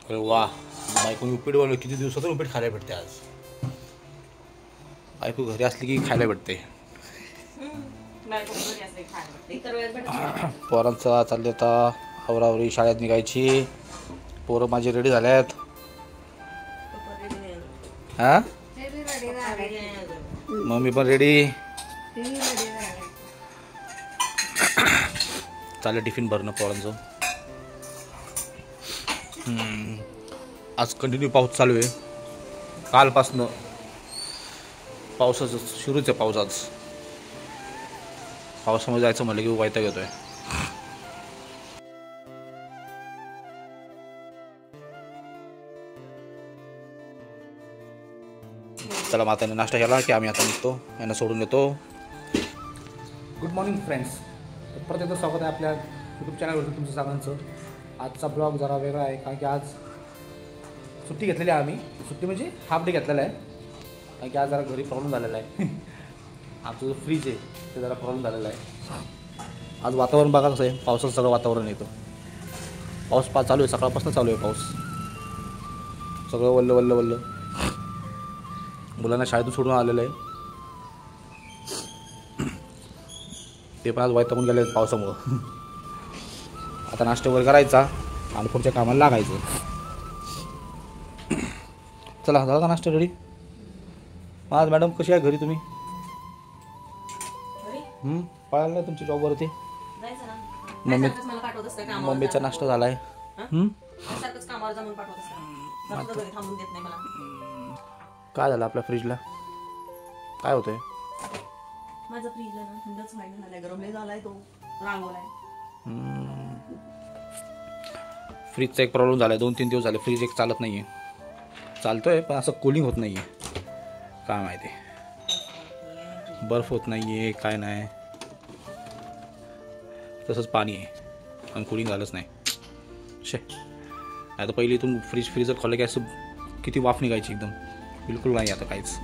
अरे वा, बायकोने उपीट बनवलं. किती दिवसातून उपीट खायला भेटते आज. बायको घरी असली की खायला भेटते. पोरांचा चालले आता आवरावरी, शाळेत निघायची. पोरं माझी रेडी झाल्यात. हा, मम्मी पण रेडी. चालेल टिफिन भरणं पोरांचं. आज कंटिन्यू पाऊस चालू आहे. कालपासनं पावसाचं सुरूच आहे. पाऊस आज पावसामध्ये जायचं म्हटलं की वैताग येतोय. चला माताने नाश्ता केला की आम्ही आता निघतो. यांना सोडून येतो. Good morning friends. परत एकदा स्वागत आहे आपल्या यूट्यूब चॅनलवरती तुमचं सगळ्यांचं. आजचा ब्लॉग जरा वेगळा आहे कारण की आज सुट्टी घेतलेली आहे. आम्ही सुट्टी म्हणजे हाफ डे घेतलेला आहे कारण की आज जरा घरी प्रॉब्लेम झालेला आहे. आमचं जो फ्रीज आहे ते जरा प्रॉब्लेम झालेला आहे. आज वातावरण बघा कसं आहे. पावसाचं सगळं वातावरण येतं. पाऊस चालू आहे. सकाळपासून चालू आहे पाऊस. सगळं वल्ल वल्ल वल्ल. मुलांना शाळेतून सोडून आलेलं आहे. ते पण आज वैतागून गेले पावसामुळं. आता नाश्ता वगैरे करायचा आणि पुढच्या कामाला लागायचं. चला झाला का नाश्ता रेडी? आज मॅडम कशी आहे घरी तुम्ही? पळाला तुमच्या जॉबवरती? मम्मीचा नाश्ता झालाय. काय झालं आपल्या फ्रीजला? काय होतंय? माझा फ्रीजला ना थंडच व्हायला झालाय. गरम लय झालाय. तो रांगवलाय. फ्रीजचा एक प्रॉब्लेम झालाय. 2-3 दिवस झाले फ्रीज एक चालत नाहीये. चालतोय पण असं कूलिंग होत नाहीये. काय माहिती, बर्फ होत नाहीये काय नाही. तसंच पाणी आहे आणि कूलिंग झालंच नाही. शे, आता पहिली इथून फ्रीजर खोललं की असं किती वाफ निघायची एकदम. बिलकुल नाही आता काहीच.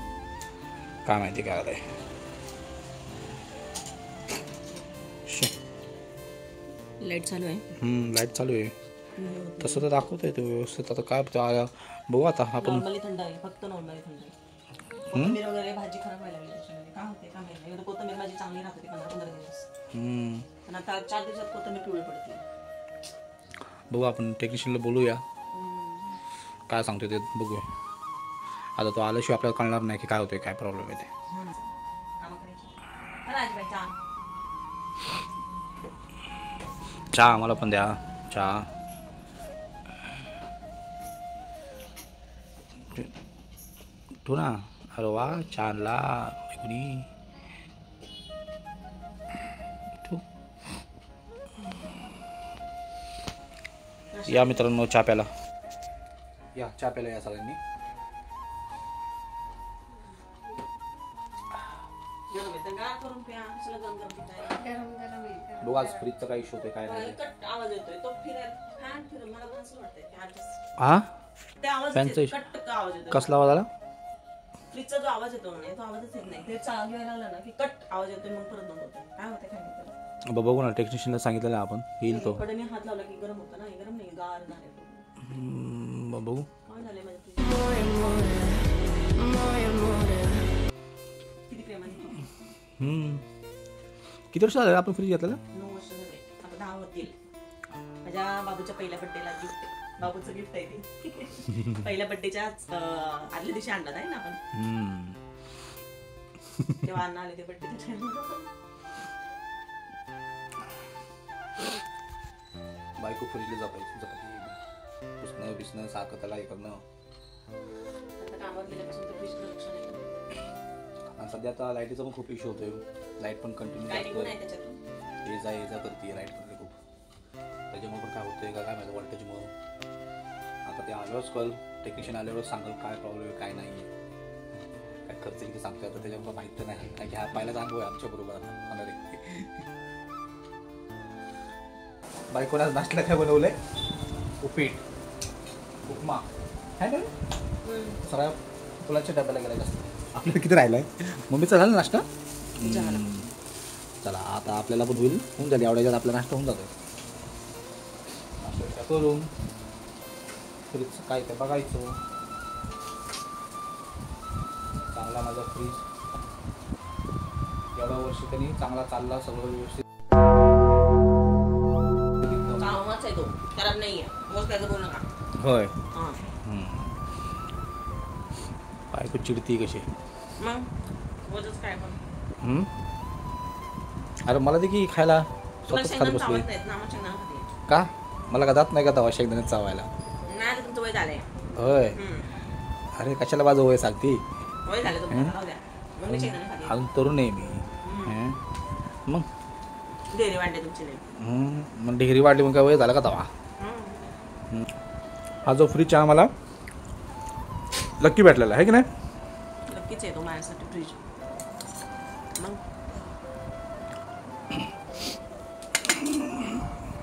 काय माहिती काय झालंय. लाईट चालू आहे. लाईट चालू आहे. तसं तर दाखवतंय ते व्यवस्थित. आता काय बघू आता आपण. नॉर्मली थंड आहे. फक्त नॉर्मली थंड आहे. कोथिंबीर वगैरे भाजी खराब व्हायला लागली त्याच्यामध्ये. काय होते काय माहिती. एवढं कोथिंबीर भाजी चांगली राहते 15-15 दिवस. पण आता 4 दिवसात कोथिंबीर पिवळी पडते. बघू आपण टेक्निशियनला बोलूया. काय सांगतोय ते बघूया. आता तो आल्याशिवाय आपल्याला कळणार नाही की काय होतंय काय प्रॉब्लेम आहे ते. चहा आम्हाला पण द्या. चहा ठेवू ना. अरे वा, चहाला या मित्रांनो चहा प्यायला या. चहा प्यायला या सगळ्यांनी. बघू आज फ्रीजचा काय इश्यू होतोय काय नाही. आवाज येतोय तो फॅन फिरत. मला पण असं वाटतंय की हा ते आवाज फॅनचा येतोय. आवाज येतोय. कसला आवाज आला? फ्रीजचा जो आवाज येतो ना तो आवाजच येत नाही. ते चालू व्हायला लागला ना की कट आवाज येतोय. मग परत बंद होतं. काय होतं काय नाही. बघू ना टेक्निशियनला सांगितलेलं आपण येईल तो. कडे हात लावला की गरम होतं ना. गरम नाही गार झाले. बघू काय झालंय माझ्या किती प्रेमाने. किती वर्ष झालं आपण फ्रीज घेतलेलं? 9 वर्ष झाले. आता 10 होतील. माझ्या बाबूच्या पहिल्या बड्डेला गिफ्ट. बाबूचं गिफ्ट आहे ते. पहिल्या बड्डेच्या आदल्या दिवशी आणला आहे ना आपण. तेव्हा अण्णा आले ते बड्डेच्या. बायको फ्रीजला जपायची. पुसणं बिसणं साखर त्याला हे करणं. आता कामावर गेल्यापासून तर फ्रीजचं लक्ष नाही. आणि सध्या आता लाईटीचा पण खूप इश्यू होतोय. लाईट पण कंटिन्यू ये जा करते लाईट पण खूप. त्याच्यामुळे पण काय होतंय का काय माहिती वोल्टेजमुळं. आता ते आल्यावरच कळ. टेक्निशियन आल्यावरच सांगाल काय प्रॉब्लेम आहे काय नाही. काय खर्च किती सांगतोय आता त्याच्यामुळे माहीत तर नाही. कारण की हा पहिलाच अनुभव आहे आमच्या बरोबर आता होणार आहे. बायकोने आज नाश्त्याला काय बनवलंय? उपीट उपमा काय ना सगळ्या फुलाच्या डब्याला गेला जास्त. आपल्याला किती राहिलाय? मम्मीचा झाला नाश्ता? चला आता आपल्याला पण होऊन जाईल. एवढ्याच्यात आपला नाश्ता होऊन जातो. नाश्ता करून फ्रीजचं काय ते बघायचं. चांगला माझा फ्रीज एवढ्या वर्षी तरी चांगला चालला, सगळं व्यवस्थित. कामाच आहे तो, खराब नाही आहे. मग त्याचं बोलू नका. होय. हां बायको चिडती कशी. मग रोजच काय पण. अरे मला दे की खायला. तुम्हाला स्वतःच खात शेंगदाणे बसली चावत नाहीत ना, मग शेंगदाणे खाते. का? मला का जात नाही का तवा शेंगदाणे चावायला? नाही तर तुमचं वय झालंय. होय. अरे कशाला माझं वय सांगते. वय झालं तुमचं, राहू द्या. मग मी शेंगदाणे खाते. अजून तरुण आहे मी. मग डेअरी वाढले तुमची नाही. मग डिग्री वाढली मग काय वय झालं का तवा? हा जो फ्रीज आहे मला लक्की भेटलेला आहे की नाही? नक्कीच आहे तो माझ्यासाठी फ्रीज. मग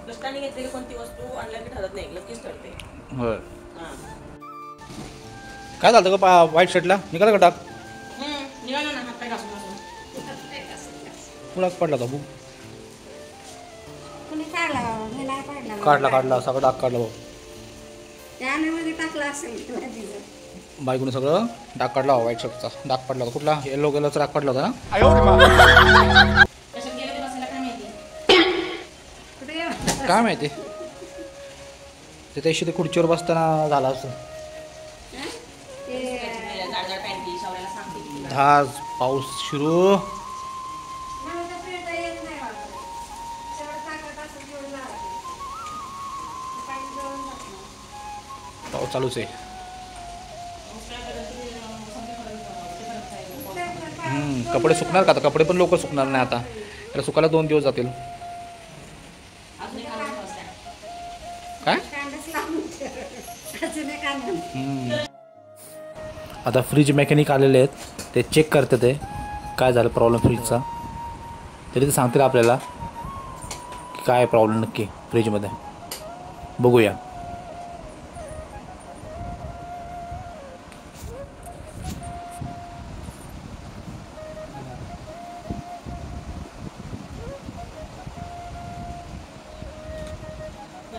दुसऱ्याने घेतलेली कोणती वस्तू आणल्या की ठरत नाही, नक्कीच ठरते. होय. हां काय झालं का व्हाईट शर्टला? निघाला का टाक? निघाला ना, हात पाय घासून घासून. पुढा पडला का? बुक कोणी काढला काढला सगळं डाग काढला भाऊ. त्यामध्ये टाकला असेल किंवा तिचं. बायकोने सगळं डाग काढला व्हाईट शर्टचा. डाग पडला होता कुठला? येलो गेलोचा डाग पडला होता ना. कशात गेलं ते बसायला काय माहिती. कुठे गेला? काय माहिती ते त्याशी ते खुर्चीवर बसताना झाला असं. जाडजाड पॅन्टी शावऱ्याला सांगते की. धाज पाऊस सुरू. मला तर फिरता येत नाही वाटत. शेवट टाकत असं घेऊन लावायचं. काही जळून जात नाही. पाऊस चालूच आहे. कपडे सुकणार का आता? कपडे पण लवकर सुकणार नाही आता. त्याला सुकायला 2 दिवस जातील. काय? कांडच लावून ठेव. अजून एक आणून. आता फ्रीज मेकॅनिक आलेले आहेत, ते चेक करते ते काय झालं प्रॉब्लेम फ्रीजचा. तरी ते सांगतील आपल्याला की काय प्रॉब्लेम नक्की फ्रीजमध्ये. बघूया.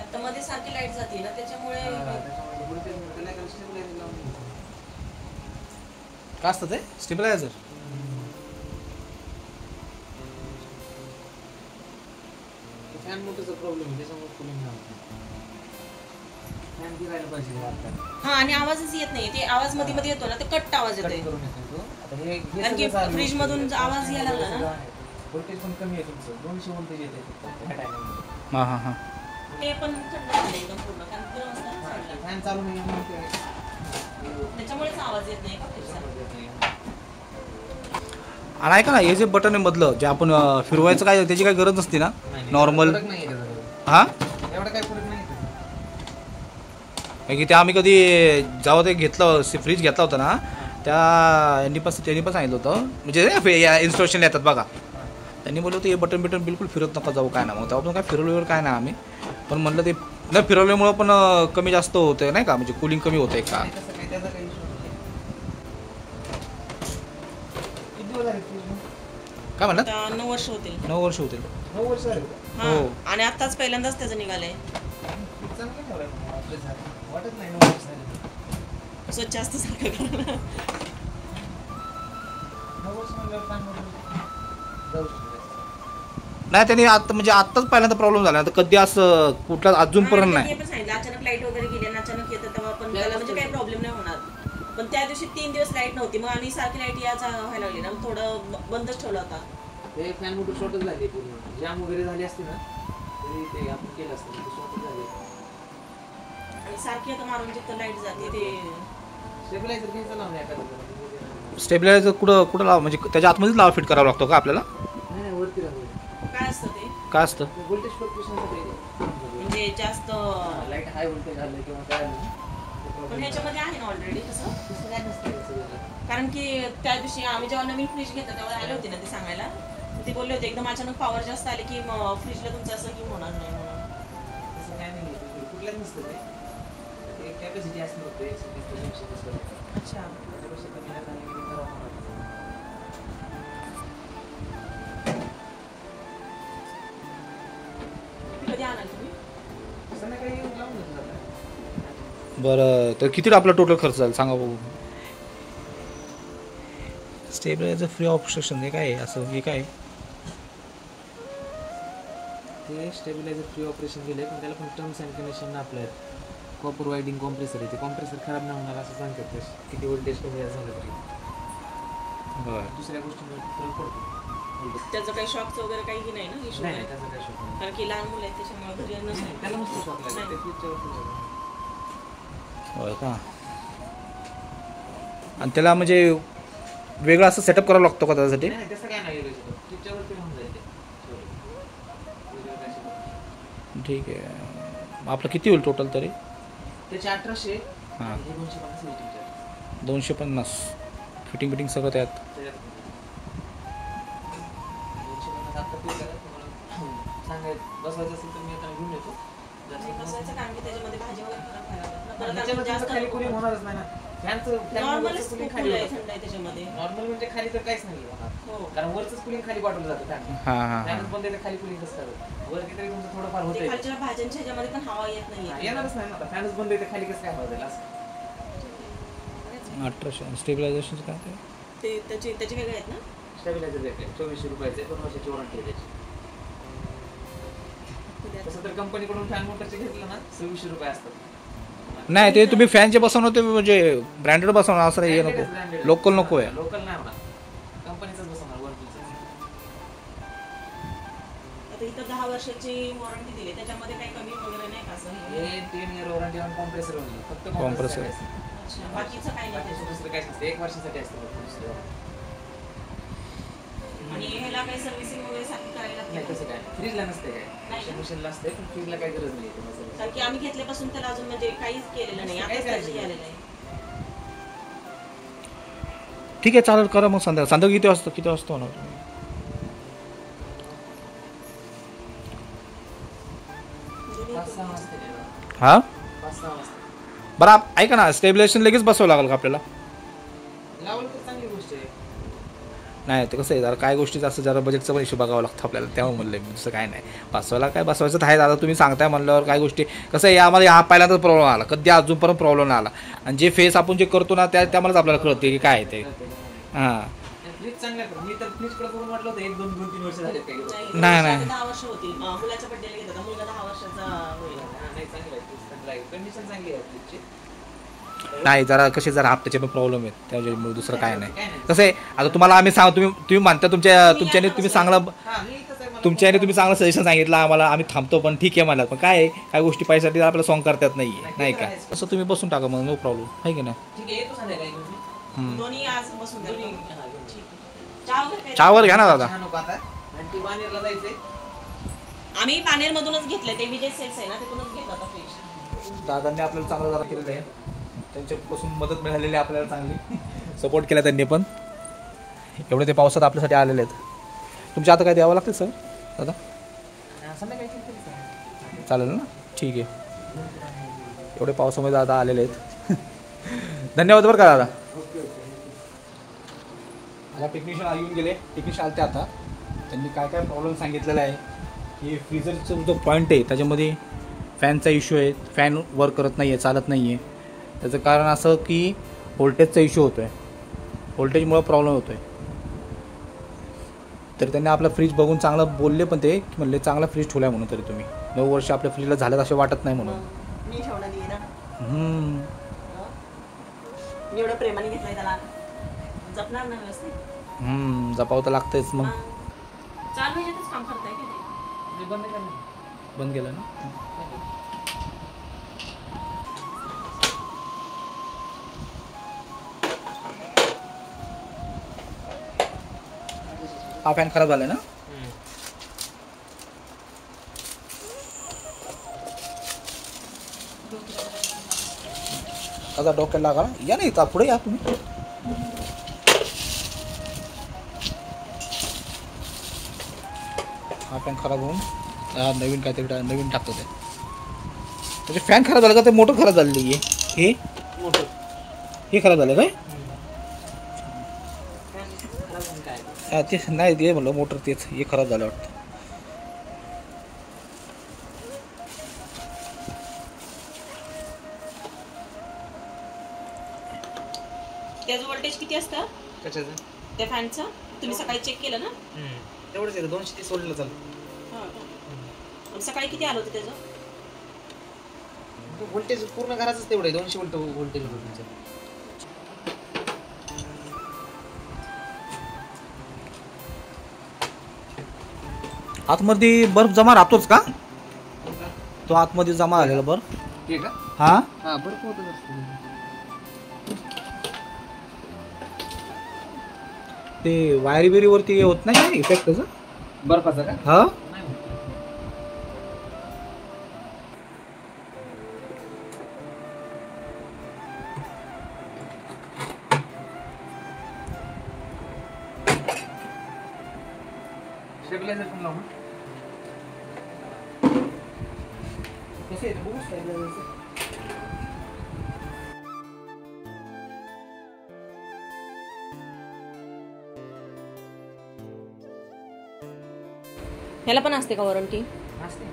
आता मध्ये सारखी लाईट जाते ना, त्याच्यामुळे काय असतं ते? स्टेबलायझर. फॅन मोठ्याचा प्रॉब्लेम आहे, त्याच्यामुळे कूलिंग नाही होत. फॅन फिरायला पाहिजे. हा, आणि आवाजच येत नाही. ते आवाज मध्ये मध्ये येतो ना, ते कट आवाज येतोय. कारण की फ्रीज मधून आवाज यायला लागला ना. व्होल्टेज पण कमी आहे तुमचं, 200 व्होल्टेज येते ह्या टायमिंगमध्ये. हां हां हां. ते पण थंड झालं एकदम पूर्ण, कारण गरम असतं ना साईडला. फॅन चालू नाही म्हणून ते त्याच्यामुळेच आवाज येत नाही का फ्रीजचा. आणि ऐका ना, हे जे बटन आहे मधलं जे आपण फिरवायचं, काय त्याची काही गरज नसते ना? नॉर्मल. फरक नाही आहे त्याचा. हां, एवढा काही फरक नाही आहे. की ते आम्ही कधी जेव्हा ते घेतलं फ्रीज घेतला होता ना, त्यांनी पण सांगितलं होतं, म्हणजे या इन्स्टॉलेशन येतात बघा, त्यांनी बोललं होतं हे बटन बिलकुल फिरत नका जाऊ, काय ना. मग तेव्हा पण काय फिरवल्यावर काय नाही आम्ही, पण म्हणलं ते न फिरवल्यामुळं पण कमी जास्त होतं नाही का, म्हणजे कूलिंग कमी होतं का? नाही, तसं काही त्याचा काही इश्यू नाही. किती दिवस झाले फ्रीजला? काय म्हणलं? आता 9 वर्ष होतील. 9 वर्ष होतील. 9 वर्ष झाले का? हा, हो. आणि आताच पहिल्यांदाच त्याचं निघालंय. फ्रीज चांगलं ठेवलंय मग आपलं झालं. वाटत नाही 9 वर्ष झाले. स्वच्छ असतं सारखं करायला. 9 वर्ष म्हणल्यावर फॅन मध्ये जाऊ शकतो. नाही, त्यांनी आता म्हणजे आत्ताच पहिल्यांदा प्रॉब्लेम झाला, आता कधी असं कुठला अजूनपर्यंत हा, नाही. ते पण सांगितलं अचानक लाईट वगैरे गेली आणि अचानक येतं तेव्हा पण त्याला म्हणजे काही प्रॉब्लेम नाही होणार. पण त्या दिवशी 3 दिवस लाईट नव्हती, मग आम्ही सारखी लाईट यायचा व्हायला लागली ना, मग थोडं बंदच ठेवलं होता. ते फॅन मोटर शॉर्टच झाली पूर्ण. जॅम वगैरे झाली असती ना तरी ते आपण केलं असतं, ते शॉर्टच झाले. आणि सारखी आता मारून जिथं लाईट जाते ते स्टेबलायझर घ्यायचं लावून एखादं. स्टेबलायझर कुठं लाव, म्हणजे त्याच्या आतमध्येच लावा फिट करावा लागतो का आपल्याला? नाही नाही, वरती राहू. काय असतं ते, काय असतं? व्होल्टेज फ्लक्च्युएशनसाठी म्हणजे जास्त. लाईट हाय व्होल्टेज झालं किंवा काय झालं. पण ह्याच्यामध्ये आहे ना ऑलरेडी तसं. तसं काय नसतं याचं. कारण की त्या दिवशी आम्ही जेव्हा नवीन फ्रीज घेतला तेव्हा आले होते ना ते सांगायला, तर ते बोलले होते एकदम अचानक पॉवर जास्त आले की फ्रीजला तुमचं असं की होणार नाही म्हणून. तसं काय नाही, कुठल्याच नसतं ते कॅपॅसिटी असणार होतं 120-200. अच्छा, त्याच्यापेक्षा कमी नाही झालं की ते खराब होणार. कधी आणाल तुम्ही? संध्याकाळी येऊन लावून जातं. बरं, तर किती आपला टोटल खर्च झाला सांगा बघू. स्टेबलायझर फ्री ऑपरेशन हे काय आहे? असं हे काय आहे? ते स्टेबिलायझर फ्री ऑपरेशन केले, पण त्याला पण टर्म्स अँड कंडिशन आपल्या कॉपर वायडिंग कॉम्प्रेसर आहे. ते कॉम्प्रेसर खराब नाही होणार असं सांगतात ते. किती वोल्टेज कमी झालं तरी बरं. दुसऱ्या गोष्टींवर फरक पडतो. त्याचं काही शॉकचं वगैरे काही नाही ना इश्यू नाही नाही, त्याचा काय शॉक नाही. कारण की लहान मुलं आहेत त्याच्यामुळे घरी नसते. त्याला मस्त शॉक लागला ते फ्रीजच्या होय का? आणि त्याला म्हणजे वेगळं असं सेटअप करावं लागतो का त्यासाठी? नाही तसं काय नाही गेलं फ्रीजच्या वरती होऊन जाईल ते. ठीक आहे. मग आपलं किती होईल टोटल तरी? त्याचे 1800 हां. आणि हे 250 लिटरचे. 250 फिटिंग बिटिंग सगळं त्यात. त्याच्यात 250 आता पे करा तुम्हाला सांगायचं बसवायचं असेल तर मी आता घेऊन येतो. आणि बसवायचं कारण की त्याच्यामध्ये भाजी वगैरे खराब व्हायला लागतात ना. परत आपण त्याच्यामध्ये जास्त खाली कुलिंग होणारच नाही ना. नॉर्मलच कुलिंग खूप खाली आहे होतं. थंड आहे त्याच्यामध्ये. नॉर्मल म्हणजे खाली तर काहीच नाही होणार. हो कारण वरच कुलिंग खाली पाठवलं जातं फॅन. हां हां फॅनच हां. बंद आहे तर खाली कुलिंग कसं करायचं? वरती तरी तुमचं थोडंफार ते होतंय. खालच्या भाज्यांच्या ह्याच्यामध्ये पण हवा येत नाहीये. येणारच नाही ना आता. फॅनच बंद आहे तर खाली कसं काय हवा जाईल असं. 1800 स्टेबलायझेशनचं काय ते? ते त्याचे वेगळे आहेत ना. स्टेबिलायझर देते 2400 रुपयाचे 2 वर्षाची वॉरंटी आहे त्याची. तसं तर कंपनीकडून फॅन मोटरचे घेतलं ना 2600 रुपये असतात. नाही ते तुम्ही फॅनचे बसवणार ते म्हणजे ब्रँडेड बसवणार असं हे नको, लोकल नको आहे. लोकल नाही होणार, कंपनीचंच बसवणार वरतीच. आता इथं 10 वर्षाची वॉरंटी दिली, त्याच्यामध्ये काही कमी वगैरे नाही का असं? हे 10 year warranty on compressor only. फक्त Compressor. अच्छा, बाकीचं काही नाही त्याच्यात. दुसरं काहीच नसतं. 1 वर्षासाठी असतं फक्त दुसरं. आणि ह्याला काही सर्व्हिसिंग वगैरे सारखी करायला नाही लागते तसं काय फ्रीजला नसते काय. नाही. मशीनला असते पण फ्रीजला काही गरज नाही कारण की आम्ही घेतल्यापासून त्याला अजून म्हणजे काहीच केलेलं नाही. काहीच आता काळजी त्याची नाही. आलेलं आहे. ठीक आहे चालेल, करा मग संध्याकाळी किती वाजता होणार तुम्ही? जुनी 5-6 वाजता. हां 5-6 वाजता बरं ऐका ना, स्टेबलायझेशन लगेच बसवावं लागेल का आपल्याला? लावलं तर चांगली गोष्ट आहे. नाही ते कसं आहे जरा काय गोष्टी असं जरा बजेटचा पण इश्यू बघावं लागतं आपल्याला, त्यामुळे म्हणलं मी दुसरं काय नाही. बसवायला काय बसवायचं तर आहे दादा, तुम्ही सांगताय म्हणल्यावर काय गोष्टी कसं आहे आम्हाला पहिल्यांदाच प्रॉब्लेम आला, कधी अजूनपर्यंत प्रॉब्लेम नाही आला. आणि जे फेस आपण जे करतो ना त्यामुळेच आपल्याला कळते की काय आहे ते. हां फ्रीज चांगला आहे. मी तर फ्रीजकडे बघून म्हटलं होतं 1-2-3 वर्ष झाले काही. नाही. 10 वर्ष होतील. मुलाच्या बड्डेला घेत होता, मुलगा 10 वर्षाचा होईल. नाही चांगलं आहे फ्रीज चांगलं आहे. कंडिशन चांगली आहे फ्रीजची. नाही जरा कसे जरा हप्त्याचे पण प्रॉब्लेम आहेत त्याच्यामुळे दुसरं काय नाही. कसं आहे आता तुम्हाला आम्ही तुम्ही मानता तुमच्याने तुम्ही चांगलं हां मी कसं आहे मला तुमच्याने तुम्ही चांगलं सजेशन सांगितलं आम्हाला, आम्ही थांबतो पण ठीक आहे मला. पण काय आहे काय गोष्टी पैशासाठी आपल्याला सॉंग करतात नाही नाही का? असं तुम्ही बसून टाका मग, नो प्रॉब्लेम आहे की नाही. ठीक आहे येतो संध्याकाळी मी. दोन्ही आज बसून द्या. दोन्ही ठीक हां, आहे. चहा वगैरे काय? चहावर घ्या ना दादा. चहा नको आता. आणि ती बानेरला जायचंय. आम्ही पानेरमधूनच घेतलंय, ते विजय सेल्स आहे ना, तिथूनच घेत होता फ्रीज. दादांनी आपल्याला चांगलं जरा केलेलं आहे, त्यांच्यापासून मदत मिळालेली आहे आपल्याला, चांगली सपोर्ट केला त्यांनी पण. एवढे ते पावसात आपल्यासाठी आलेले आहेत. तुमच्या आता काय द्यावं लागतं सर दादा? संध्याकाळी किती तरी चालेल ना, ठीक आहे. एवढे पावसामध्ये दादा आलेले आहेत. धन्यवाद बरं का दादा. मला टेक्निशियन येऊन गेले, टेक्निशियन आले ते आता. त्यांनी काय काय प्रॉब्लेम सांगितलेला आहे की फ्रीजरचा जो पॉईंट आहे त्याच्यामध्ये फॅनचा इश्यू आहे, फॅन वर्क करत नाही आहे, चालत नाही आहे. त्याचं कारण असं की व्होल्टेजचा इश्यू होतो आहे, व्होल्टेजमुळं प्रॉब्लेम होतो आहे. तर त्यांनी आपला फ्रीज बघून चांगलं बोलले पण ते की म्हणले चांगला फ्रीज ठेवला आहे म्हणून, तरी तुम्ही 9 वर्ष आपल्या फ्रीजला झालं असं वाटत नाही म्हणून. मी ठेवणार नाही ना. मी एवढं प्रेमाने घेतलंय त्याला, जपणार ना व्यवस्थित. जपावं तर लागतंच मग. 4 महिन्यातच काम करताय की ते? मी बंद केलं. बंद केलं ना. हा फॅन खराब झाला ना. आता डोक्याला लागा या नाही तर पुढे या तुम्ही. हा फॅन खराब होऊन नवीन काहीतरी नवीन टाकतो ते. त्याचे फॅन खराब झालं का, ते मोटर खराब झालेली आहे. हे खराब झालं काय? ते नाही ते म्हणलं मोटर तेच हे खराब झालं वाटतं. त्याचं व्होल्टेज किती असतं कशाचं त्या फॅनचं? तुम्ही सकाळी चेक केलं ना? तेवढंच आहे 230 सोडलं चालतं. मग सकाळी किती आलं होतं त्याचं? व्होल्टेज पूर्ण घराचंच तेवढं आहे 200 व्होल्टेज तुमचं. आतमध्ये बर्फ जमा राहतोच का? तो आतमध्ये जमा झालेला बर्फ. ठीक का? हा हा बरं होतं असतं. ते वायरी बिरी वरती होत नाही का इफेक्ट त्याचा? बर्फाचा का? हा नाही होत. स्टेबलायझर पण लावू. कसं आहे बघू स्टेबलायझरचं. ह्याला पण असते का वॉरंटी? असते.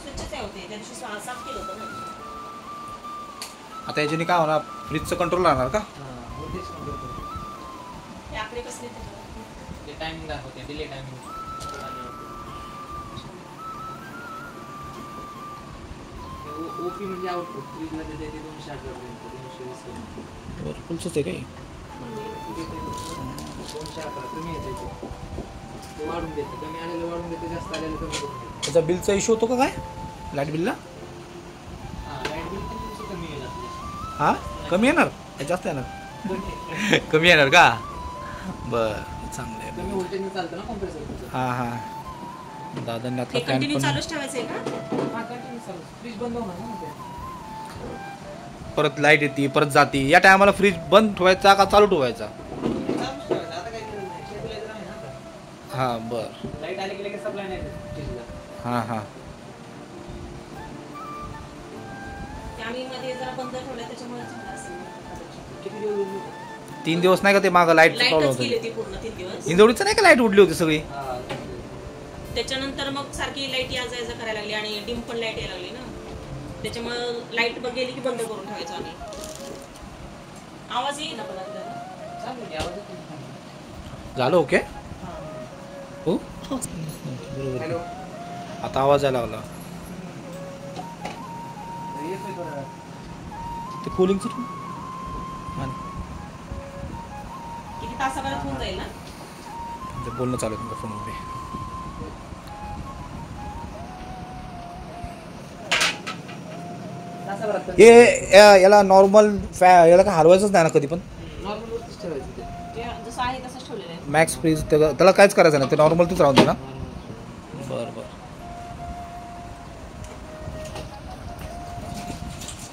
स्वच्छच आहे होते त्या दिवशी साफ केलं होतं ना. आता याच्याने काय होणार? फ्रीजचं कंट्रोल राहणार का? व्होल्टेज कंट्रोल करतो. ते आकडे कसले त्याच्यावर? ते टायमिंग दाखवते डिले टायमिंग. ओपी म्हणजे आउटपुट फ्रीजला देते 211 पर्यंत 220 भरपूरच आहे काही. 211 कमी येते ते वाढून देते. कमी आलेलं वाढून देते, जास्त आलेलं कमी करून देते. त्याचा बिलचा इश्यू होतो का काय लाईट बिलला? हां लाईट बिल पण कमी येईल आपल्याला. हा कमी येणार का जास्त येणार? कमी येणार का? बर चांगलं आहे. कमी व्होल्टेजने चालतं ना कॉम्प्रेसर तुमचं. हा हा दादांनी ते आता फॅन कंटिन्यू पण चालूच ठेवायचं आहे का? हां कंटिन्यू चालू. फ्रीज बंद होणार ना ते. परत लाईट येते परत जाते. या टायमाला फ्रीज बंद ठेवायचा का चालू ठेवायचा? चालूच ठेवायचं. आता काही गरज नाही. स्टेबलायझर आहे ना आता. हा बर लाईट आली की लगेच सप्लाय नाही फ्रीजला. हा हा ते आम्ही मध्ये जरा बंद ठेवलं त्याच्यामुळे झालं असेल कदाचित. किती दिवस 3 दिवस नाही का ते मागं लाईट प्रॉब्लेम लाईटच गेली होती ती पूर्ण 3 दिवस. इंदोरीचं नाही का लाईट उडली होती सगळी? हां त्याच्यानंतर मग सारखी लाईट यायचा करायला लागली आणि डिम पण लाईट यायला लागली ना. त्याच्यामुळं लाईट गेली की बंद करून ठेवायचो आम्ही. आवाज येईल ना पण आपल्याला. चालू आहे आवाज येतो. झालं ओके हां. हो बरोबर. हॅलो आता आवाज यायला लागला. येतोय बरं. ते कूलिंगचं किती तासाभरात होऊन जाईल ना? बोलणं चालू आहे तुमच्या फोनमध्ये. तासाभरात याला नॉर्मल याला काय हलवायचंच नाही ना कधी पण? नॉर्मल वरतीच ठेवायचं ते. ते जसं आहे तसंच ठेवलेलं आहे. मॅक्स फ्रीज त्याला काहीच करायचं नाही, ते नॉर्मल तूच राहून दे ना. बरं बरं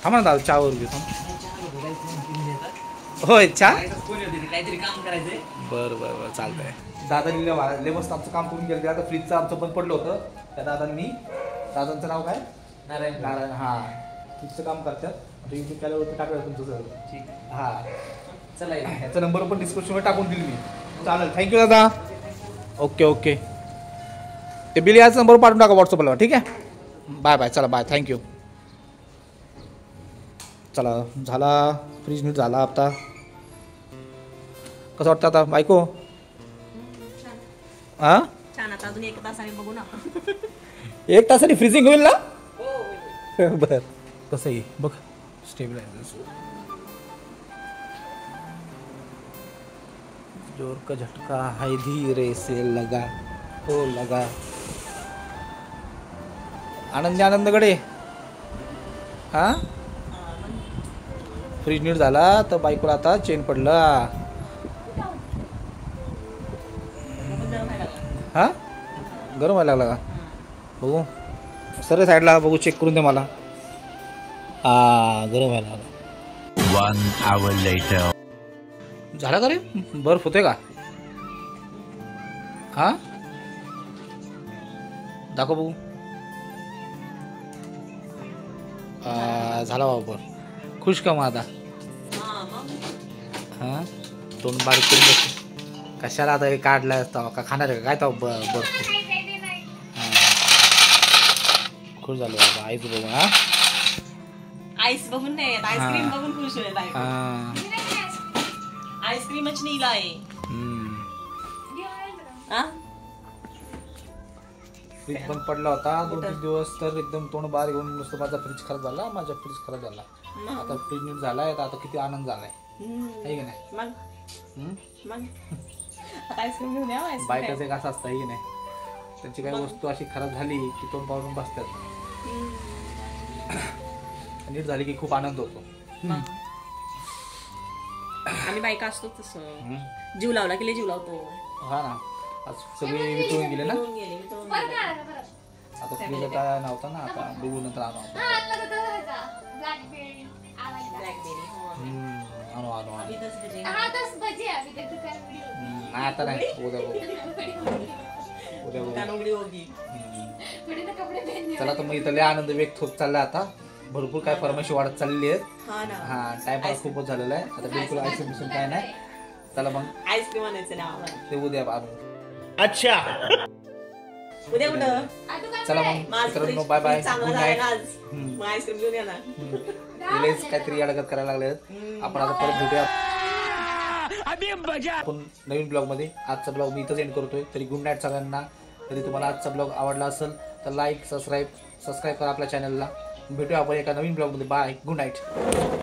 थांबा ना दादा चहावर घेऊ थांब. होय चहा? काहीतरी काम करायचंय. बरं बरं बरं चालतंय. दादानी लय मस्त आमचं काम करून गेलं. आता फ्रीजचं आमचं बंद पडलं होतं त्या दादांचं नाव काय? नारायण. नारायण. हां फ्रीजचं काम करतात. आता यूट्यूब चॅनलवरती टाकलं तुमचं सर. ठीक आहे. हां चला या. ह्याचा नंबर पण डिस्क्रिप्शनवर टाकून दिली मी. चालेल थँक्यू दादा. ओके ओके ते बिल याचा नंबर पाठवून टाका व्हॉट्सअपला. ठीक आहे बाय बाय. चला बाय थँक्यू. चला झाला फ्रीज नीट झाला. आता कसं वाटतं आता बायको? छान हां छान. आता अजून 1 तासाने बघू ना. 1 तासाने फ्रीजिंग होईल ना? हो बरं कसं आहे बघ स्टेबलायझर. जोर का झटका है धीरे से लगा हो लगा. आनंदगडे हा फ्रीज नीट झाला तर बाईकला आता चेन पडला. हा गरम व्हायला लागला का? बघू सर साईडला बघू चेक करून दे मला. हा गरम व्हायला लागला. 1 hour later. झाला का रे? बर्फ होते का? हा दाखव बघू. झाला बाबा बर्फ. खुश का मग आता? हां मग हां तोंड बारीक करून बस. कशाला आता हे काढलं असतं का खाणार आहे का काय तो बघतो खुश झालो बाबा आईच बघून हा आईस बघून नाही आईस्क्रीम बघून खुश होईल बायको. हा. आईस्क्रीमच नीला आहे हम्म. हा? फ्रीज बंद पडला होता 2-3 दिवस तर एकदम तोंड बाहेर घेऊन नुसतं माझा फ्रीज खराब झाला माझा फ्रीज खराब झाला मग. आता फ्रीज नीट झालाय तर आता किती आनंद झालाय हम्म. आहे की नाही मग हम्म? मग आता आईस्क्रीम घेऊन या आईस्क्रीम बायकाचं एक असं असतं आहे की नाही त्यांची काही वस्तू अशी खराब झाली की तोंड पाडून बसतात नीट झाली की खूप आनंद होतो आम्ही बायका असतो तसं हम्म. जीव लावला की लय जीव लावतो हा ना आज सगळे वितळून गेले ना वितळून गेले, वितळून गेले. आता फ्रीज काय नव्हता ना आता बघू नंतर आणू आपण. ब्लॅकबेरी ब्लॅकबेरी हो. आणू आणू आणू अभी 10 बजे हा 10 बजे अभी तक दुकान व्हिडिओ नाही आता नाही उद्या बघू उद्या बघू दुकान उघडी होगी थोडे ना कपडे पहनने चला तर मग इथं लय आनंद व्यक्त होत चालला आता भरपूर काय फरमाईशी वाढत चालली आहेत हा ना हा टाइम खूपच झालेला आहे आता बिलकुल आयस्क्रीम बिस्क्रीम काय नाही चला मग आईस्क्रीम आणायचं ना आम्हाला ते उद्या आणू उद्या कुठं चला मग माझं मित्रांनो fridge बाय बाय चांगलं गुड झालं नाईट ना आज मग आईस्क्रीम घेऊन येणार रिलेज काहीतरी अडगत करायला लागले आपण आता परत भेटूया आपण नवीन ब्लॉग मध्ये आजचा ब्लॉग मी इथंच एंड करतोय तरी गुड नाईट सगळ्यांना तरी तुम्हाला आजचा ब्लॉग आवडला असेल तर लाईक सबस्क्राईब करा आपल्या चॅनलला भेटूया आपण एका नवीन ब्लॉग मध्ये बाय गुड नाईट